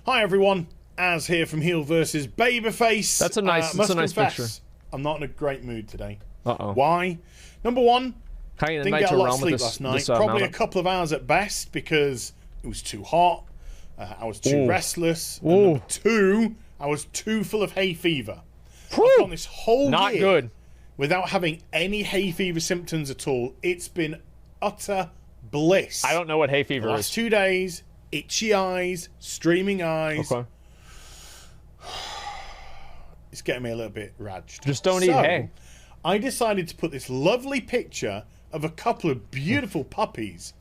Hi everyone, Az here from HeelvsBabyface. That's a nice, that's a nice picture. I'm not in a great mood today. Uh-oh. Why? Number one, didn't get a lot of sleep last night. Probably a couple of hours at best because it was too hot. I was too restless. And number two, I was too full of hay fever. I've gone this whole Not year good. without having any hay fever symptoms at all. It's been utter bliss. I don't know what hay fever the is. last 2 days, itchy eyes, streaming eyes. Okay. It's getting me a little bit raged. Just don't eat hay. I decided to put this lovely picture of a couple of beautiful puppies,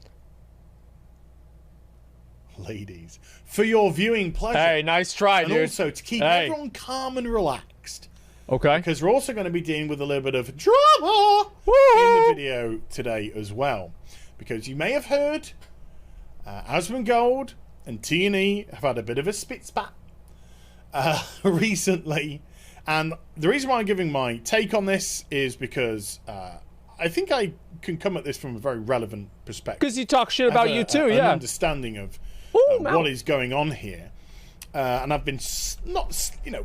ladies, for your viewing pleasure. Hey, nice try, and dude. Also to keep everyone calm and relaxed. Okay. Because we're also going to be dealing with a little bit of drama in the video today as well. Because you may have heard Asmongold and T&E have had a bit of a spit spat recently. And the reason why I'm giving my take on this is because I think I can come at this from a very relevant perspective. Because you talk shit about you too, an yeah. understanding of what is going on here. And I've been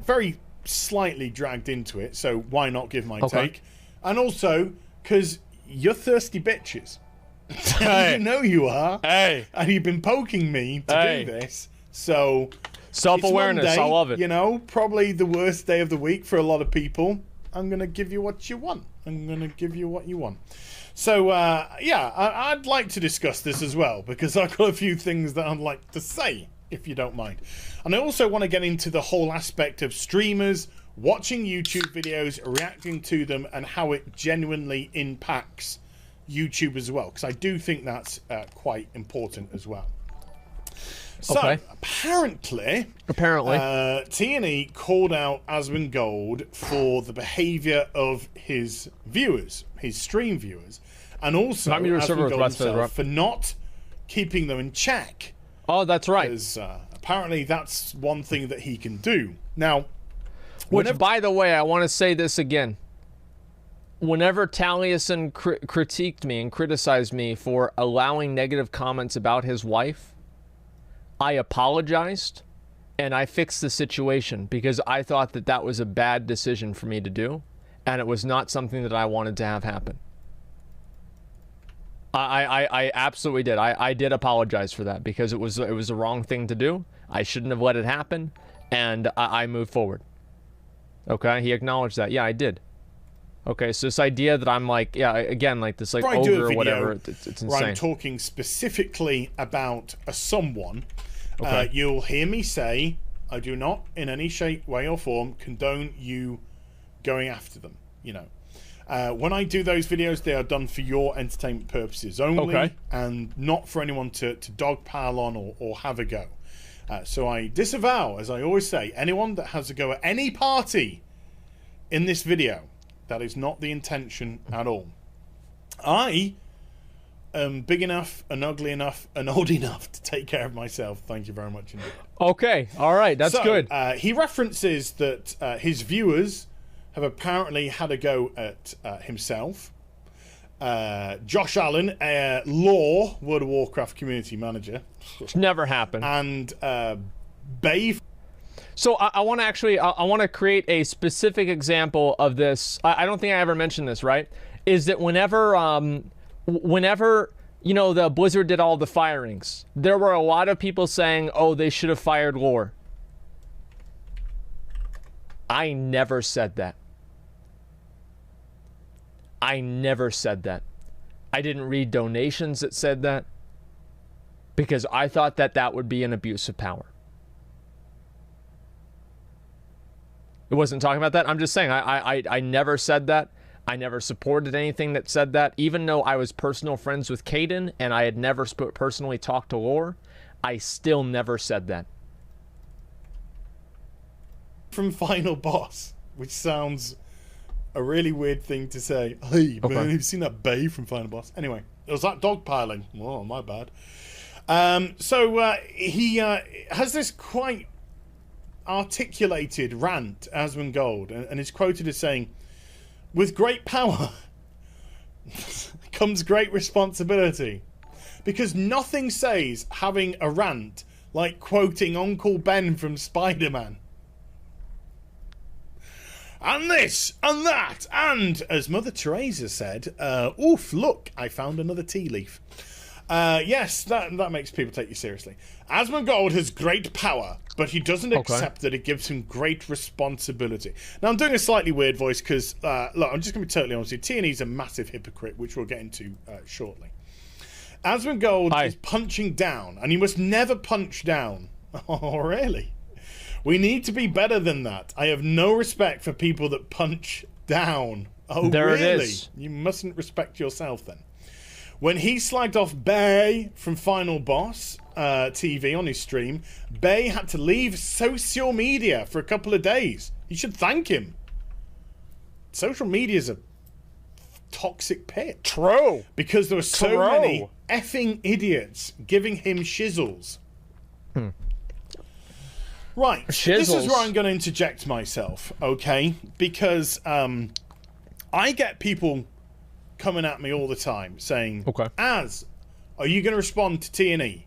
very slightly dragged into it, so why not give my take? And also, because you're thirsty bitches. Hey. You know you are. Hey. And you've been poking me to do this, so... Self-awareness, I love it. You know, probably the worst day of the week for a lot of people. I'm going to give you what you want. I'm going to give you what you want. So, yeah, I'd like to discuss this as well, because I've got a few things that I'd like to say, if you don't mind. And I also want to get into the whole aspect of streamers watching YouTube videos, reacting to them, and how it genuinely impacts YouTube as well, because I do think that's quite important as well. So, apparently, T&E called out Asmongold for the behaviour of his viewers, his stream viewers, and also Asmongold himself for not keeping them in check. Oh, that's right. Because apparently that's one thing that he can do. Now, which, by the way, I want to say this again. Whenever Taliesin critiqued me and criticized me for allowing negative comments about his wife, I apologized and I fixed the situation because I thought that that was a bad decision for me to do, and it was not something that I wanted to have happen. I absolutely did. I did apologize for that because it was the wrong thing to do. I shouldn't have let it happen, and I moved forward. Okay, he acknowledged that. Yeah, I did. Okay, so this idea that I'm like, yeah, again, like this, like ogre or whatever, it's insane. Where I'm talking specifically about someone. You'll hear me say, I do not, in any shape, way, or form, condone you going after them. You know, when I do those videos, they are done for your entertainment purposes only, and not for anyone to dogpile on or have a go. So I disavow, as I always say, anyone that has a go at any party in this video. That is not the intention at all. I am big enough and ugly enough and old enough to take care of myself. Thank you very much indeed. Okay, all right, that's good. He references that his viewers have apparently had a go at himself. Josh Allen, Law, World of Warcraft community manager. Never happened. And Bay. So I want to actually, I want to create a specific example of this. I don't think I ever mentioned this, right? Is that whenever, you know, the Blizzard did all the firings, there were a lot of people saying, oh, they should have fired Lore. I never said that. I never said that. I didn't read donations that said that because I thought that that would be an abuse of power. It wasn't talking about that. I'm just saying I never said that. I never supported anything that said that. Even though I was personal friends with Caden and I had never personally talked to Lore, I still never said that. From Final Boss, which sounds a really weird thing to say. Hey, man, you've seen that Bay from Final Boss? Anyway, it was that dogpiling. Oh, my bad. So he has this quite articulated rant, Asmongold, and is quoted as saying, with great power comes great responsibility, because nothing says having a rant like quoting Uncle Ben from Spider-Man. And this, and that, and, as Mother Teresa said, oof, look, I found another tea leaf. Yes, that makes people take you seriously. Asmongold has great power, but he doesn't accept that it gives him great responsibility. Now, I'm doing a slightly weird voice because, look, I'm just going to be totally honest with you. T&E's a massive hypocrite, which we'll get into shortly. Asmongold is punching down, and you must never punch down. Oh, really? We need to be better than that. I have no respect for people that punch down. Oh, there really? It is. You mustn't respect yourself then. When he slagged off Bay from Final Boss TV on his stream, Bay had to leave social media for a couple of days. You should thank him. Social media's a toxic pit. True. Because there were so many effing idiots giving him shizzles. Right, this is where I'm going to interject myself, okay? Because I get people coming at me all the time saying, Az, are you going to respond to T&E?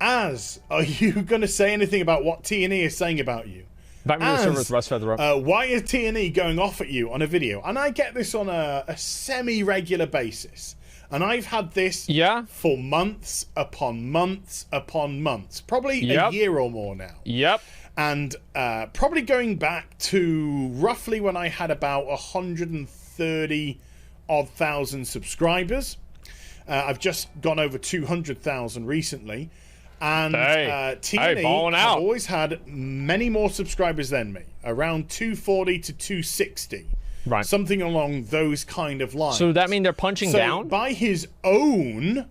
Az, are you going to say anything about what T&E is saying about you? Az, why is T&E going off at you on a video? And I get this on a semi-regular basis. And I've had this for months upon months upon months. Probably a year or more now. Yep. And probably going back to roughly when I had about 130-odd thousand subscribers. I've just gone over 200,000 recently. And T&E have always had many more subscribers than me. Around 240 to 260. Right. Something along those kind of lines. So that mean they're punching down? By his own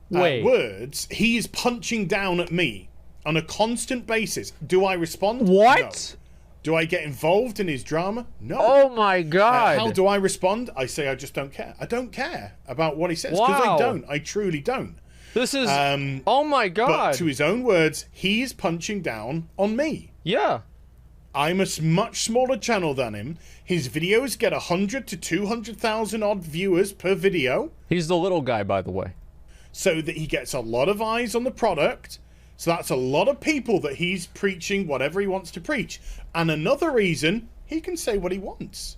words, he is punching down at me on a constant basis. Do I respond? What? No. Do I get involved in his drama? No. Oh my God. How do I respond? I say I just don't care. I don't care about what he says because I don't. I truly don't. This is... oh my God. But to his own words, he is punching down on me. Yeah. I'm a much smaller channel than him. His videos get 100 to 200,000 odd viewers per video. He's the little guy, by the way. So that he gets a lot of eyes on the product. So that's a lot of people that he's preaching whatever he wants to preach. And another reason, he can say what he wants.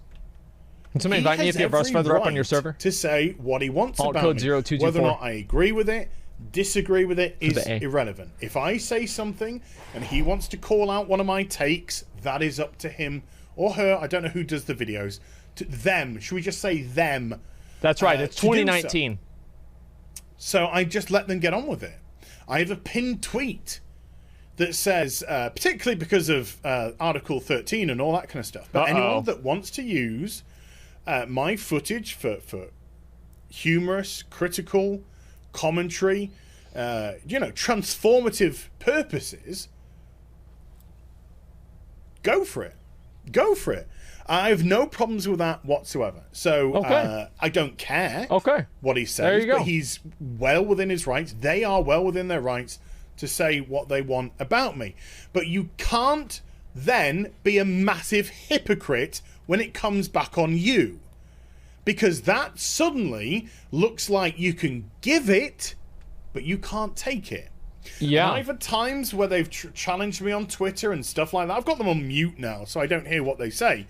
Can somebody invite me if you have Rust Feather up on your server? To say what he wants Alt about code me. 0224. Whether or not I agree with it, disagree with it is irrelevant. If I say something and he wants to call out one of my takes, that is up to him or her. I don't know who does the videos. To them. Should we just say them? That's right. It's 2019. So I just let them get on with it. I have a pinned tweet that says, particularly because of Article 13 and all that kind of stuff, but anyone that wants to use my footage for humorous, critical, commentary, transformative purposes, go for it. Go for it. I have no problems with that whatsoever. So I don't care what he says, but he's well within his rights. They are well within their rights to say what they want about me. But you can't then be a massive hypocrite when it comes back on you. Because that suddenly looks like you can give it, but you can't take it. Yeah. And I've had times where they've challenged me on Twitter and stuff like that. I've got them on mute now, so I don't hear what they say.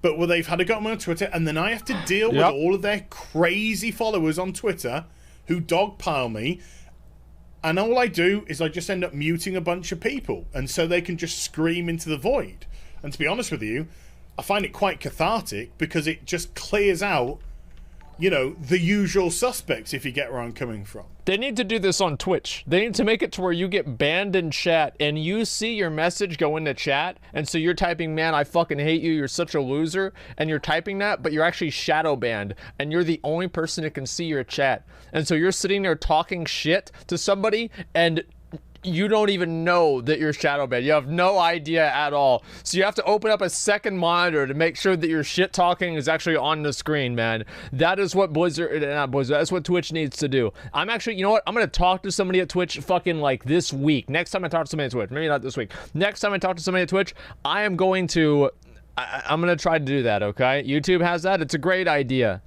But where they've had to go on Twitter, and then I have to deal with all of their crazy followers on Twitter who dogpile me. And all I do is I just end up muting a bunch of people. And so they can just scream into the void. And to be honest with you, I find it quite cathartic because it just clears out, the usual suspects, if you get where I'm coming from. They need to do this on Twitch. They need to make it to where you get banned in chat and you see your message go into chat, and so you're typing, man, I fucking hate you, you're such a loser, and you're typing that, but you're actually shadow banned, and you're the only person that can see your chat. And so you're sitting there talking shit to somebody, and you don't even know that you're shadow banned. You have no idea at all. So you have to open up a second monitor to make sure that your shit talking is actually on the screen, man. That is what that's what Twitch needs to do. I'm actually, you know what? I'm going to talk to somebody at Twitch fucking like this week. Next time I talk to somebody at Twitch, maybe not this week. Next time I talk to somebody at Twitch, I'm going to try to do that, okay? YouTube has that. It's a great idea.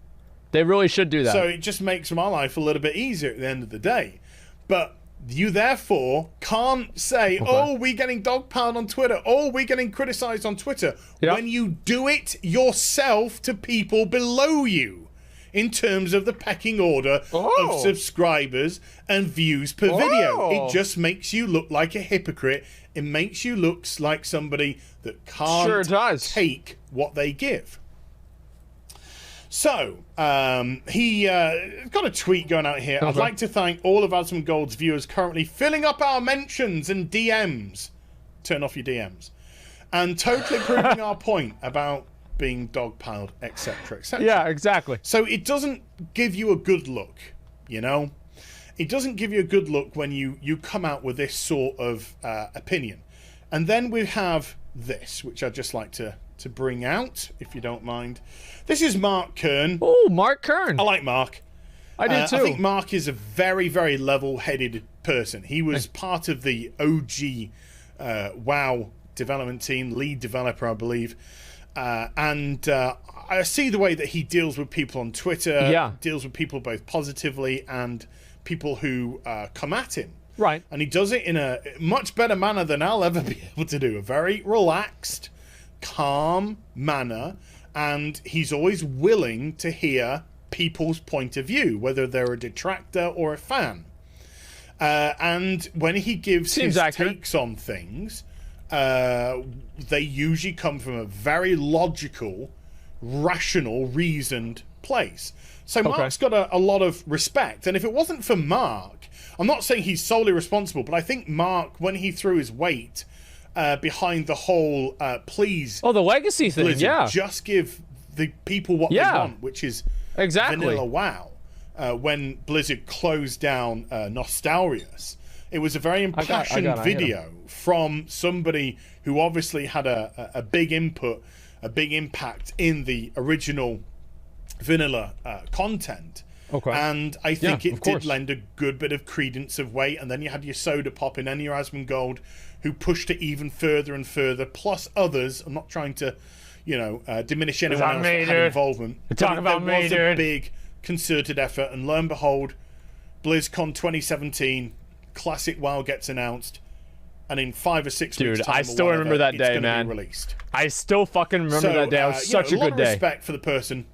They really should do that. So it just makes my life a little bit easier at the end of the day. But You therefore can't say, oh, we're getting dogpiled on Twitter. Oh, we're getting criticized on Twitter. Yep. When you do it yourself to people below you in terms of the pecking order of subscribers and views per video. It just makes you look like a hypocrite. It makes you look like somebody that can't take what they give. So, he got a tweet going out here. I'd like to thank all of Asmongold's viewers currently filling up our mentions and DMs. Turn off your DMs. And totally proving our point about being dogpiled, etc., etc. Yeah, exactly. So it doesn't give you a good look, you know? It doesn't give you a good look when you come out with this sort of opinion. And then we have this, which I'd just like to bring out, if you don't mind. This is Mark Kern. Oh, Mark Kern. I like Mark. I do too. I think Mark is a very, very level-headed person. He was part of the OG WoW development team, lead developer, I believe. And I see the way that he deals with people on Twitter, deals with people both positively and people who come at him. Right. And he does it in a much better manner than I'll ever be able to do. A very relaxed, calm manner, and he's always willing to hear people's point of view, whether they're a detractor or a fan. And when he gives his takes on things, they usually come from a very logical, rational, reasoned place. So Mark's got a lot of respect. And if it wasn't for Mark, I'm not saying he's solely responsible, but I think Mark, when he threw his weight behind the whole please the legacy thing, Blizzard, just give the people what they want, which is vanilla WoW. When Blizzard closed down Nostalrius, it was a very impassioned video from somebody who obviously had a big input, a big impact in the original vanilla content. And I think it did lend a good bit of credence of weight. And then you had your Soda Pop and then your Asmongold, who pushed it even further and further, plus others. I'm not trying to, you know, diminish anyone else that had involvement. Talk about me, dude. There was a big concerted effort, and lo and behold, BlizzCon 2017, Classic WoW gets announced, and in 5 or 6 weeks' time, I still remember that day, man. I still fucking remember that day. It was such a good day. A lot of respect for the person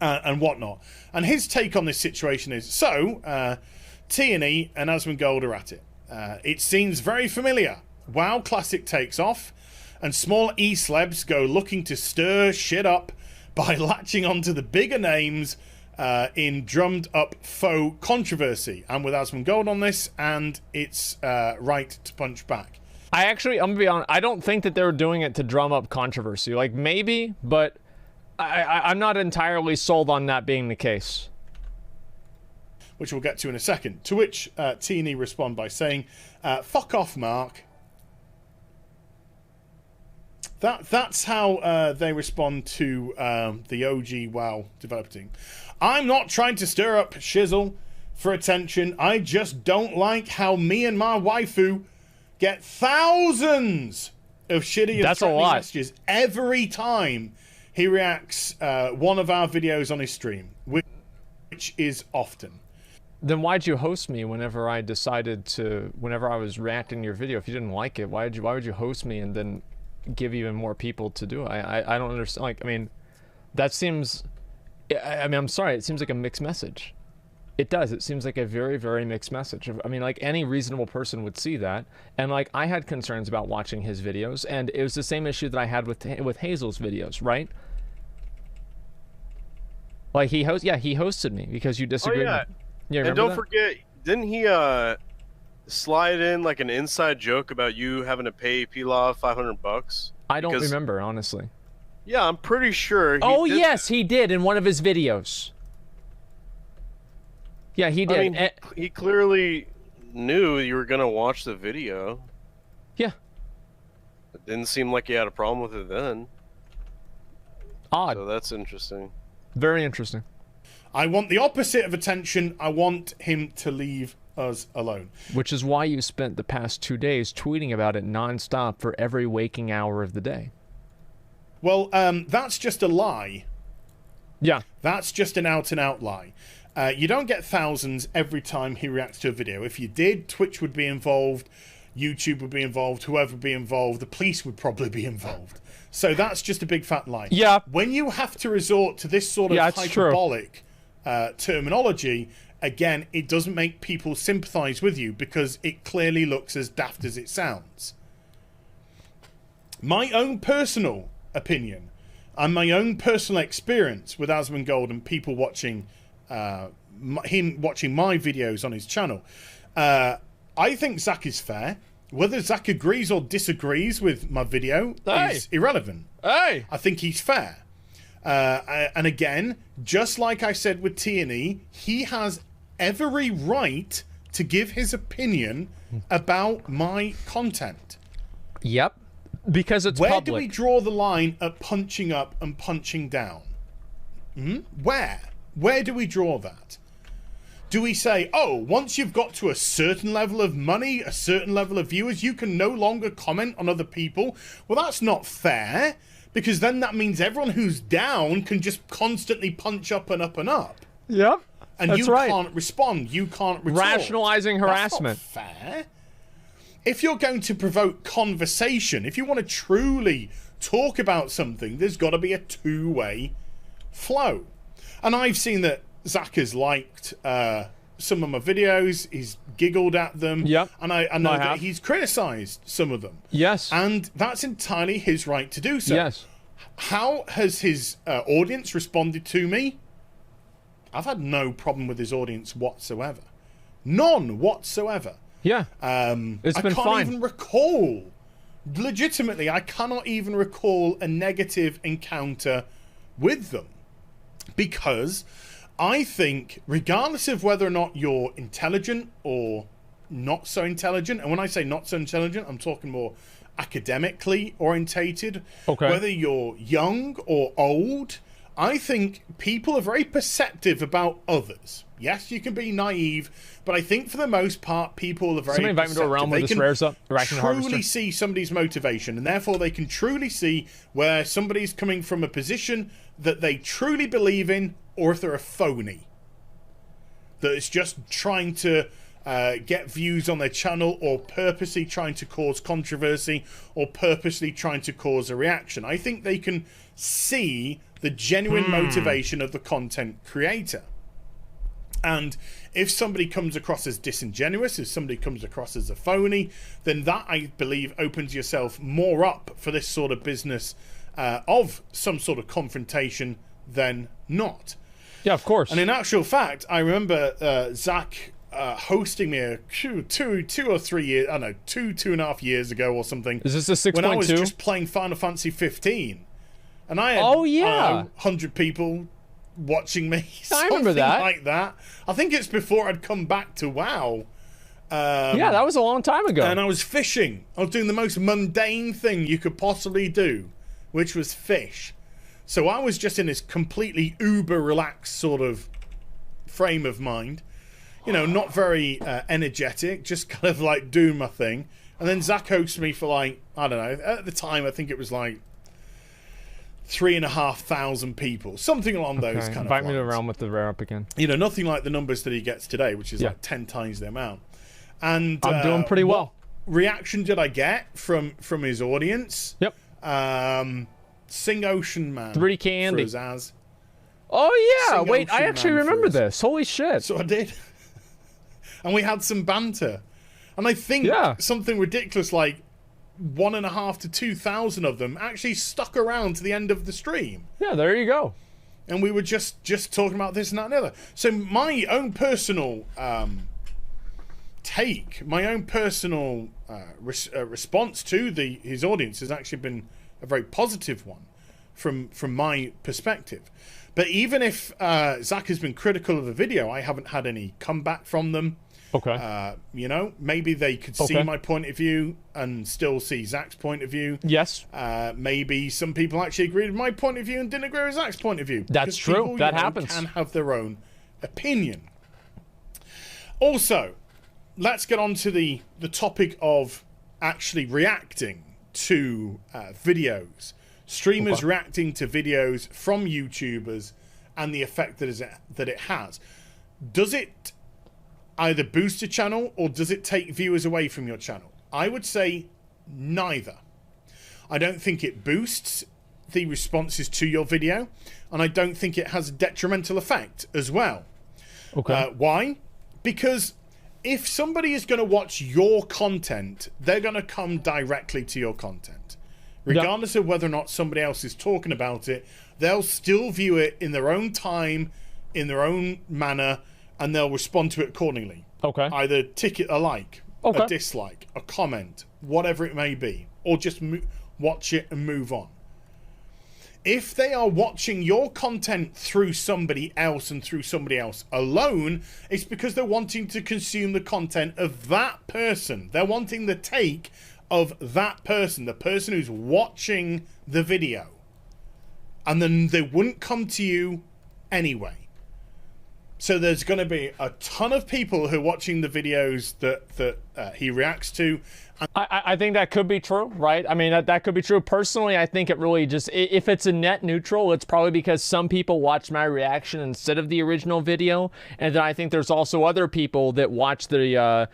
and whatnot. And his take on this situation is, T&E and Asmongold are at it. It seems very familiar. WoW Classic takes off, and small E-slebs go looking to stir shit up by latching onto the bigger names in drummed-up faux controversy. I'm with Asmongold on this, and it's right to punch back. I'm gonna be honest, I don't think that they were doing it to drum up controversy. Like, maybe, but I'm not entirely sold on that being the case. Which we'll get to in a second. To which T&E respond by saying, fuck off, Mark. That's how they respond to the OG WoW developer team. I'm not trying to stir up shizzle for attention. I just don't like how me and my waifu get thousands of shitty and threatening messages every time he reacts one of our videos on his stream, which is often. Then why'd you host me whenever I was reacting to your video? If you didn't like it, why would you host me and then give even more people to do it? I don't understand. Like, I mean, that seems, I mean, I'm sorry, it seems like a mixed message. It does. It seems like a very, very mixed message. I mean, like, any reasonable person would see that. And, like, I had concerns about watching his videos, and it was the same issue that I had with Hazel's videos, right? Like, he hosted me because you disagreed. Oh, yeah. Yeah, and don't forget, didn't he slide in like an inside joke about you having to pay Pilaf $500? I don't remember, honestly. Yeah, I'm pretty sure. Yes, he did in one of his videos. Yeah, he did. I mean, he clearly knew you were gonna watch the video. Yeah. It didn't seem like he had a problem with it then. Odd. So that's interesting. Very interesting. I want the opposite of attention. I want him to leave us alone. Which is why you spent the past 2 days tweeting about it nonstop for every waking hour of the day. Well, that's just a lie. Yeah. That's just an out-and-out lie. You don't get thousands every time he reacts to a video. If you did, Twitch would be involved, YouTube would be involved, whoever would be involved, the police would probably be involved. So that's just a big fat lie. Yeah. When you have to resort to this sort of hyperbolic terminology, again, it doesn't make people sympathize with you because it clearly looks as daft as it sounds. My own personal opinion and my own personal experience with Asmongold and people watching him watching my videos on his channel, I think Zach is fair. Whether Zach agrees or disagrees with my video is irrelevant. I think he's fair. And again, just like I said with T&E, he has every right to give his opinion about my content. Yep. Because it's Where public. do we draw the line at punching up and punching down? Where? Where do we draw that? Do we say, oh, once you've got to a certain level of money, a certain level of viewers, you can no longer comment on other people? Well, that's not fair, because then that means everyone who's down can just constantly punch up and up and up. Yep. And that's you right. can't respond. You can't retort. Rationalizing harassment. That's not fair. If you're going to provoke conversation, if you want to truly talk about something, there's got to be a two-way flow. And I've seen that Zach has liked some of my videos. He's giggled at them. Yep. And I know that he's criticized some of them. Yes. And that's entirely his right to do so. Yes. How has his audience responded to me? I've had no problem with his audience whatsoever. None whatsoever. Yeah. It's been fine. I can't even recall. Legitimately, I cannot even recall a negative encounter with them. Because I think, regardless of whether or not you're intelligent or not so intelligent, and when I say not so intelligent, I'm talking more academically orientated, whether you're young or old, I think people are very perceptive about others. Yes, you can be naive, but I think for the most part, people are very Somebody invite me to a realm where this rares up. Truly see somebody's motivation, and therefore they can truly see where somebody's coming from a position that they truly believe in, or if they're a phony. That it's just trying to get views on their channel, or purposely trying to cause controversy, or purposely trying to cause a reaction. I think they can see the genuine motivation of the content creator. And if somebody comes across as disingenuous, if somebody comes across as a phony, then that, I believe, opens yourself more up for this sort of business of some sort of confrontation than not. Yeah, of course. And in actual fact, I remember Zach hosting me two or 3 years, I don't know, two and a half years ago or something. Is this a 6.2? When I was just playing Final Fantasy 15. And I had 100 people watching me. I remember that. Like that. I think it's before I'd come back to WoW. Yeah, that was a long time ago. And I was fishing. I was doing the most mundane thing you could possibly do, which was fish. So I was just in this completely uber relaxed sort of frame of mind. You know, not very energetic, just kind of like doing my thing. And then Zach hosts me for like, I don't know, at the time I think it was like 3,500 people, something along those kind of lines. Invite me to a realm with the rare up again. You know, nothing like the numbers that he gets today, which is like 10 times the amount. And I'm doing pretty well. Reaction did I get from his audience? Yep. Sing Ocean Man. 3D Andy. For Azaz. Oh yeah, Sing wait, I Ocean actually Man remember for us. this. Holy shit. So I did. And we had some banter. And I think something ridiculous like 1,500 to 2,000 of them actually stuck around to the end of the stream. Yeah, there you go. And we were just talking about this and that and the other. So my own personal take, my own personal response to his audience has actually been a very positive one from my perspective. But even if Zach has been critical of the video, I haven't had any comeback from them. Okay. You know, maybe they could see my point of view and still see Zach's point of view. Yes. Maybe some people actually agreed with my point of view and didn't agree with Zach's point of view. That's true. People, that happens. Can have their own opinion. Also, let's get on to the topic of actually reacting to videos. Streamers reacting to videos from YouTubers and the effect that it has. does it either boost your channel or does it take viewers away from your channel? I would say neither. I don't think it boosts the responses to your video, and I don't think it has a detrimental effect as well. Okay. Why? Because if somebody is going to watch your content, they're going to come directly to your content. Regardless of whether or not somebody else is talking about it, they'll still view it in their own time, in their own manner, and they'll respond to it accordingly. Okay. Either tick it a like, a dislike, a comment, whatever it may be, or just watch it and move on. If they are watching your content through somebody else and through somebody else alone, it's because they're wanting to consume the content of that person. They're wanting the take of that person, the person who's watching the video. And then they wouldn't come to you anyway. So there's going to be a ton of people who are watching the videos that he reacts to. I think that could be true, right? I mean, that could be true. Personally, I think it really just, if it's a net neutral, it's probably because some people watch my reaction instead of the original video. And then I think there's also other people that watch the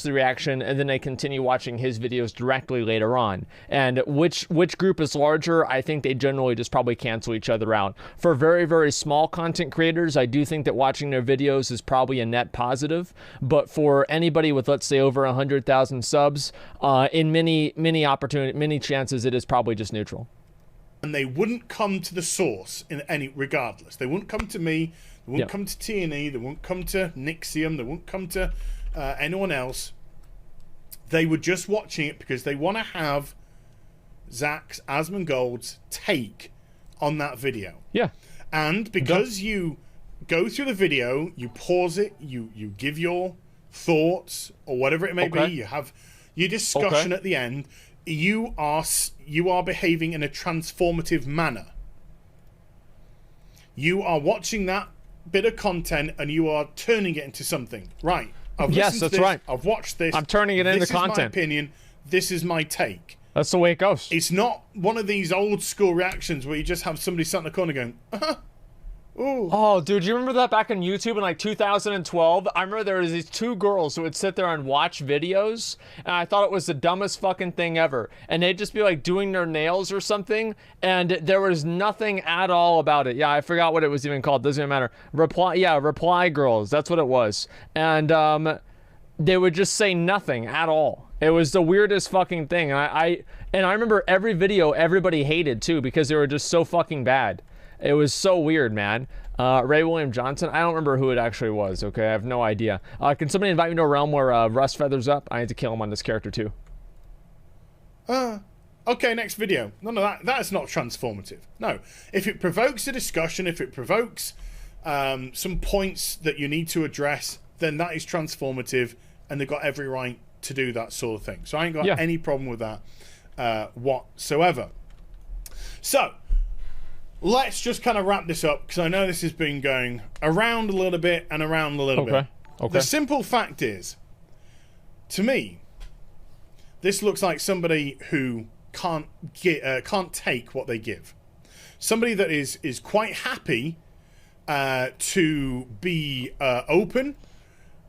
reaction and then they continue watching his videos directly later on. And which group is larger? I think they generally just probably cancel each other out. For very, very small content creators, I do think that watching their videos is probably a net positive. But for anybody with, let's say, over 100,000 subs, in many chances, it is probably just neutral. And they wouldn't come to the source in any, regardless. They wouldn't come to me. They wouldn't come to T&E. They wouldn't come to Nixium. They wouldn't come to anyone else. They were just watching it because they want to have Zach's Asmongold's take on that video. Yeah. And because you go through the video, you pause it, you give your thoughts or whatever it may be, you have your discussion at the end, you are behaving in a transformative manner. You are watching that bit of content and you are turning it into something. Right. Yes, that's right. I've watched this. I'm turning it into content. This is my opinion. This is my take. That's the way it goes. It's not one of these old school reactions where you just have somebody sat in the corner going, ooh. Oh, dude, you remember that back on YouTube in like 2012? I remember there was these two girls who would sit there and watch videos, and I thought it was the dumbest fucking thing ever. And they'd just be like doing their nails or something, and there was nothing at all about it. Yeah, I forgot what it was even called. Doesn't even matter. Reply girls. That's what it was. And they would just say nothing at all. It was the weirdest fucking thing. And I remember every video everybody hated too because they were just so fucking bad. It was so weird, man. Ray William Johnson. I don't remember who it actually was. Okay, I have no idea. Can somebody invite me to a realm where Rust feathers up? I need to kill him on this character too. Okay, next video. No, that is not transformative. No, if it provokes a discussion, if it provokes some points that you need to address, then that is transformative, and they've got every right to do that sort of thing. So I ain't got any problem with that whatsoever. So let's just kind of wrap this up because I know this has been going around a little bit and around a little bit. Okay. The simple fact is, to me, this looks like somebody who can't take what they give. Somebody that is quite happy to be open,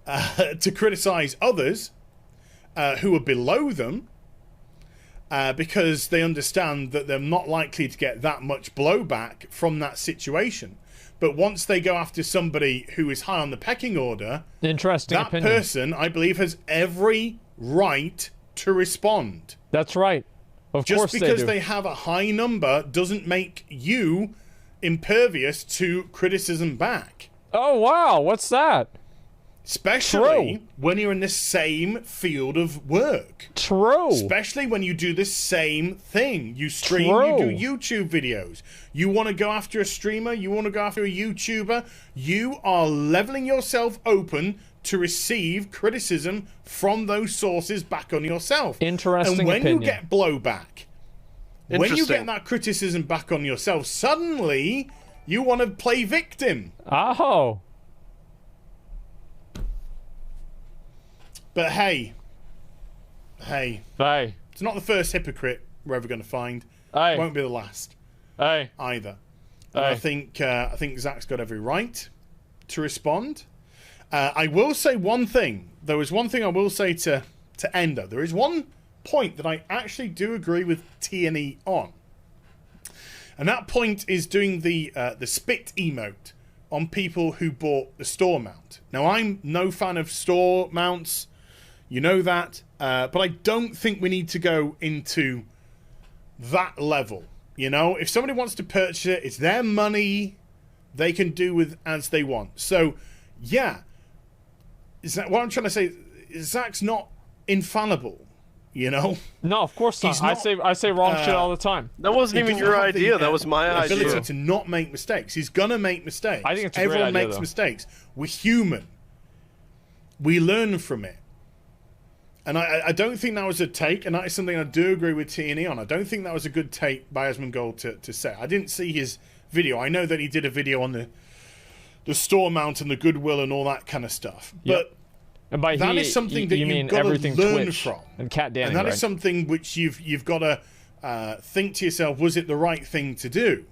to criticize others who are below them, because they understand that they're not likely to get that much blowback from that situation. But once they go after somebody who is high on the pecking order, that person, I believe, has every right to respond. That's right. Of course they do. Just because they have a high number doesn't make you impervious to criticism back. Oh, wow. What's that? Especially when you're in the same field of work. True. Especially when you do the same thing. You stream, you do YouTube videos. You want to go after a streamer, you want to go after a YouTuber. You are leveling yourself open to receive criticism from those sources back on yourself. Interesting And when opinion. you get blowback, when you get that criticism back on yourself, suddenly you want to play victim. Oh. But hey, it's not the first hypocrite we're ever going to find. It won't be the last either. And I think Zach's got every right to respond. I will say one thing. There was one thing I will say to Endo. There is one point that I actually do agree with T&E on. And that point is doing the spit emote on people who bought the store mount. Now, I'm no fan of store mounts. You know that. But I don't think we need to go into that level. You know, if somebody wants to purchase it, it's their money. They can do with as they want. So, yeah. Is that what I'm trying to say? Zach's not infallible. You know? No, of course not. I say wrong shit all the time. That wasn't even your idea. That was my idea. Ability to not make mistakes. He's gonna make mistakes. I think it's a Everyone great idea, makes though. mistakes. We're human. We learn from it. And I don't think that was a take, and that is something I do agree with T&E on. I don't think that was a good take by Asmongold to say. I didn't see his video. I know that he did a video on the store mount and the goodwill and all that kind of stuff. Yep. But And by that is something that you've got to learn Twitch from. And Cat Danny, And that right? is something which you've got to think to yourself, was it the right thing to do?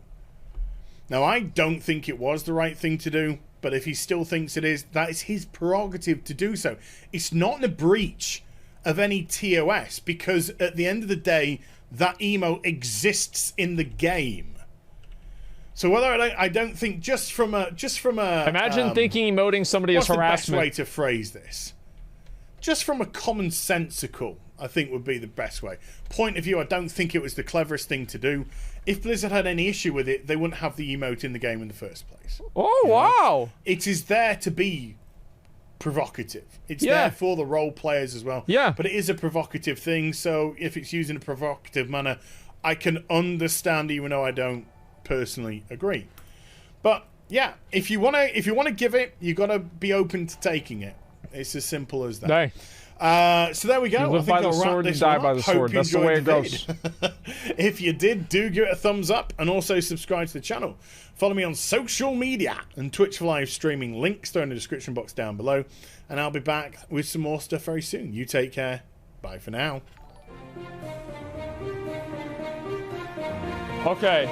Now, I don't think it was the right thing to do, but if he still thinks it is, that is his prerogative to do so. It's not a breach of any TOS, because at the end of the day, that emo exists in the game. So whether I don't think just from a Imagine thinking emoting somebody as what's harassment. the best way to phrase this? Just from a commonsensical, I think would be the best way. Point of view, I don't think it was the cleverest thing to do. If Blizzard had any issue with it, they wouldn't have the emote in the game in the first place. Oh, wow. It is there to be provocative. It's there for the role players as well. Yeah. But it is a provocative thing, so if it's used in a provocative manner, I can understand, even though I don't personally agree. But yeah, if you wanna give it, you gotta be open to taking it. It's as simple as that. Hey. So there we go. You live by the sword and die by the sword. That's the way it goes. If you did, do give it a thumbs up and also subscribe to the channel. Follow me on social media and Twitch for live streaming. Links are in the description box down below. And I'll be back with some more stuff very soon. You take care. Bye for now. Okay.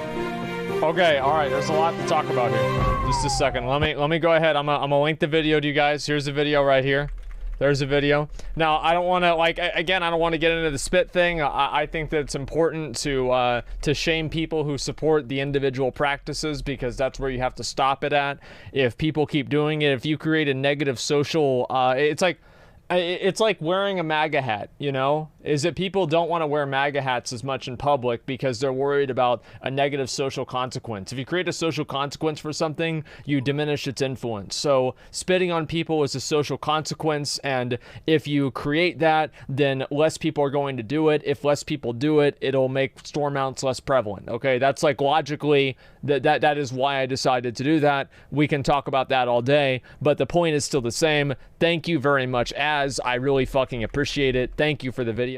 Okay, all right, there's a lot to talk about here. Just a second. Let me go ahead. I'm gonna link the video to you guys. Here's the video right here. There's a video. Now, I don't want to, like, again, I don't want to get into the spit thing. I think that it's important to shame people who support the individual practices, because that's where you have to stop it at. If people keep doing it, if you create a negative social, it's like wearing a MAGA hat, you know? Is that people don't want to wear MAGA hats as much in public because they're worried about a negative social consequence. If you create a social consequence for something, you diminish its influence. So spitting on people is a social consequence, and if you create that, then less people are going to do it. If less people do it, it'll make store mounts less prevalent, okay? That's like logically, that is why I decided to do that. We can talk about that all day, but the point is still the same. Thank you very much, I really fucking appreciate it. Thank you for the video.